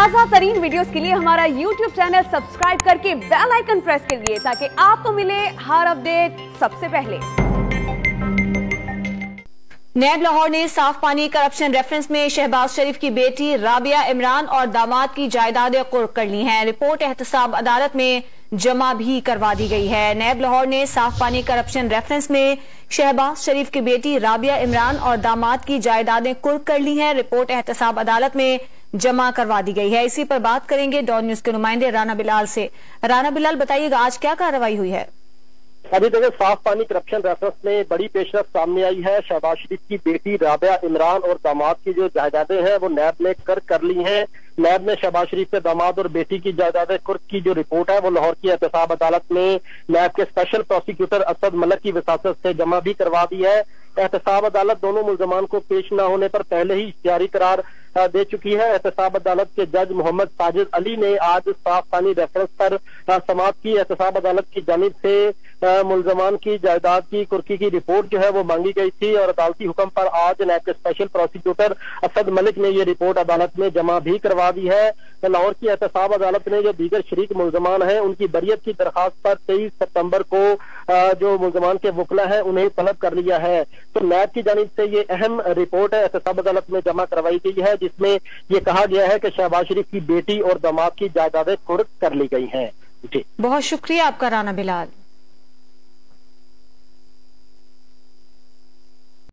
ताज़ा तरीन वीडियोस के लिए हमारा YouTube चैनल सब्सक्राइब करके बेल आइकन प्रेस करिए ताकि आपको मिले हर अपडेट सबसे पहले। नैब लाहौर ने साफ पानी करप्शन रेफरेंस में शहबाज शरीफ की बेटी राबिया इमरान और दामाद की जायदादें कुर्क कर ली हैं। रिपोर्ट एहतसाब अदालत में जमा भी करवा दी गई है। नैब लाहौर ने साफ पानी करप्शन रेफरेंस में शहबाज शरीफ की बेटी राबिया इमरान और दामाद की जायदादें कुर्क कर ली हैं। रिपोर्ट एहतसाब अदालत में जमा करवा दी गई है। इसी पर बात करेंगे डॉन न्यूज के नुमाइंदे राना बिलाल से। राना बिलाल, बताइएगा आज क्या कार्रवाई हुई है? अभी देखिए, साफ पानी करप्शन रेफरेंस में बड़ी पेशरफ सामने आई है। शहबाज शरीफ की बेटी राबिया इमरान और दामाद की जो जायदादें हैं वो नैब ने कर ली हैं। नैब ने शहबाज शरीफ के दामाद और बेटी की जायदादें कुर्क की जो रिपोर्ट है वो लाहौर की एहतसाब अदालत में नैब के स्पेशल प्रोसिक्यूटर असद मलिक की वसासत से जमा भी करवा दी है। एहतसाब अदालत दोनों मुल्जमान को पेश न होने पर पहले ही इख्तियारी करार दे चुकी है। एहतसाब अदालत के जज मोहम्मद साजिद अली ने आज साफ पानी रेफरेंस पर समाअत की। एहतसाब अदालत की जानिब से मुल्जमान की जायदाद की कुर्की की रिपोर्ट जो है वो मांगी गई थी और अदालती हुक्म पर आज नैब के स्पेशल प्रोसिक्यूटर असद मलिक ने ये रिपोर्ट अदालत में जमा भी करवा दी है। लाहौर की एहतसाब अदालत ने जो दीगर शरीक मुल्जमान हैं उनकी बरियत की दरखास्त पर 23 सितंबर को जो मुल्जमान के वकला है उन्हें तलब कर लिया है। तो नैब की जानिब से ये अहम रिपोर्ट है एहतसाब अदालत में जमा करवाई गई है, जिसमें ये कहा गया है कि शहबाज शरीफ की बेटी और दामाद की जायदादें कुर्क कर ली गई हैं। जी, बहुत शुक्रिया आपका राना बिलाल।